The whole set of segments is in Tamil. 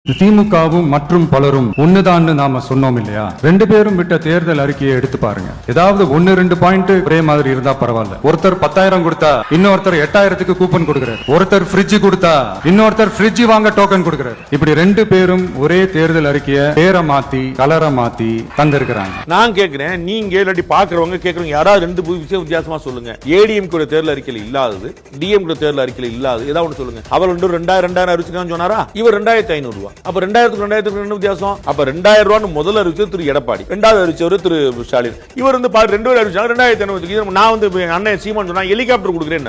திமுகவும் மற்றும் பலரும் ஒண்ணுதான் நாம சொன்னோம் இல்லையா? ரெண்டு பேரும் விட்ட தேர்தல் அறிக்கையை எடுத்து பாருங்க. ஏதாவது 1-2 பாயிண்ட் ஒரே மாதிரி இருந்தா பரவாயில்ல. ஒருத்தர் 10,000 கொடுத்தா இன்னொருத்தர் 8,000க்கு கூப்பன் கொடுக்கிறார். ஒருத்தர் ஃப்ரிட்ஜ் கொடுத்தா இன்னொருத்தர் ஃப்ரிட்ஜ் வாங்க டோக்கன் கொடுக்கிறார். இப்படி ரெண்டு பேரும் ஒரே தேர்தல் அறிக்கையை பேரை மாத்தி கலரை மாத்தி தந்திருக்கிறாங்க. நான் கேட்கிறேன், நீங்க இல்லாட்டி பாக்குறவங்க கேட்கறவங்க யாராவது ரெண்டு விஷயம் வித்தியாசமா சொல்லுங்க. ஏடிஎம் கூட தேர்தல் அறிக்கையில் இல்லாதது, டிஎம் கூட தேர்தல் அறிக்கையில் இல்லாதது ஏதாவது ஒன்று சொல்லுங்க. அவர் 2000 அறிவிச்சுக்கான்னு சொன்னாரா? இவர் 2,500 ரூபாய். அப்ப 2000 என்ன வித்தியாசம்? அப்ப 2,000 ரூபாய் முதல்ல அறிவிச்சது திரு எடப்பாடி, இரண்டாவது அறிவிச்சவர் திரு ஸ்டாலின். இவர் பாரு 2 அறிவிச்சாங்க 2,500. நான் அண்ணன் சீமான் சொன்னா ஹெலிகாப்டர் கொடுக்குறேன்.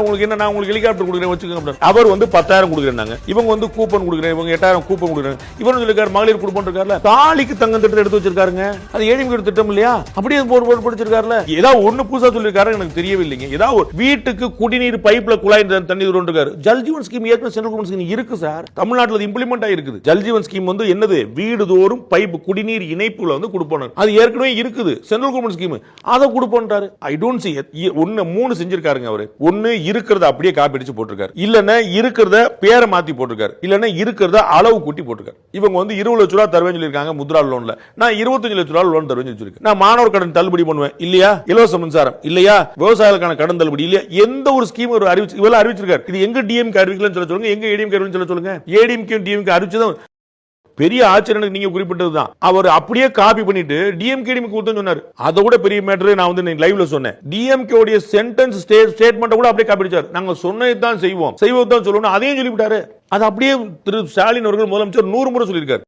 உங்களுக்கு என்ன, நான் உங்களுக்கு ஹெலிகாப்டர் கொடுக்குறேன் வச்சுக்கோங்க. அவர் 10,000 கொடுக்குறேன், இவங்க கூப்பன் கொடுக்குறேன், இவங்க 8,000 கூப்பன் கொடுக்குறேன். இவர் சொல்லிருக்காரு மகளிர் குடும்பம் இருக்காருல, தாலிக்கு தங்கம் திட்டம் எடுத்து வச்சிருக்காருங்க. அது ஏடிஎம் திட்டம் இல்லையா? அப்படியே போட்டு படிச்சிருக்காருல. ஏதாவது ஒண்ணு புதுசா சொல்லிருக்காரு எனக்கு தெரியவில்லைங்க. ஏதாவது வீட்டுக்கு குடிநீர் பைப்ல குழாய் தண்ணி இருக்காரு. ஜல்ஜீவன் ஸ்கீம் ஏற்கனவே சென்ட்ரல் கவர்மெண்ட் ஸ்கீம் இருக்கு சார். தமிழ்நாட்டில் இம்ப்ளிமெண்ட் ஆகிருக்குது. ஜல்ஜீவன் ஸ்கீம் என்னது? வீடுதோறும் பைப் குடிநீர் இணைப்புல கொடுப்போம். அது ஏற்கனவே இருக்குது சென்ட்ரல் கவர்மெண்ட் ஸ்கீம். அதை கொடுப்போன்றாரு. ஐ டோன்ட் see ஒன்னு 3 செஞ்சிருக்காருங்க அவரு. ஒன்னு இருக்கிறத அப்படியே காப்பி அடிச்சு போட்டிருக்காரு, இல்லன்னா இருக்கிறத பேரை மாத்தி போட்டிருக்காரு, இல்லன்னா இருக்கிறத அளவு கூட்டி போட்டிருக்காரு. இவங்க 20 லட்சம் ரூபாய் தருவேன்னு சொல்லிருக்காங்க முத்ரா லோன்ல. நான் 25 லட்சம் ரூபாய் லோன் தருவேன்னு சொல்லிருக்கேன். நான் மாணவர் கடன் தள்ளுபடி பண்ணுவேன் இல்லையா? இலவச மின்சாரம் இல்லையா? விவசாயிகளுக்கான கடன் தள்ளுபடி இல்லையா? எந்த ஒரு ஸ்கீம் ஒரு அறிவிச்சிருக்காரு. இது எங்க டிஎம்கே அறிவிக்கலன்னு சொல்ல சொல்லுங்க, எங்க ஏடிஎம்கே அறிவிக்கலன்னு சொல்ல சொல்லுங்க. ஏடிஎம்கே டிஎம்கே அறிவிச்சதும் பெரிய ஆச்சரியம் நீங்க குறிப்பிட்டதுதான். அவர் அப்படியே காப்பி பண்ணிட்டு டிஎம்கே கொடுத்து சொன்னார். அதை விட பெரிய மேட்டர் நான் லைவ்ல சொன்னேன். டிஎம்கே உடைய சென்டென்ஸ் ஸ்டேட்மெண்ட் கூட அப்படியே காப்பி அடிச்சார். நாங்க சொன்னதுதான் செய்வோம், செய்வதுதான் சொல்லணும், அதையும் சொல்லிவிட்டாரு. அது அப்படியே திரு ஸ்டாலின் அவர்கள் முதலமைச்சர் 100 முறை சொல்லியிருக்காரு.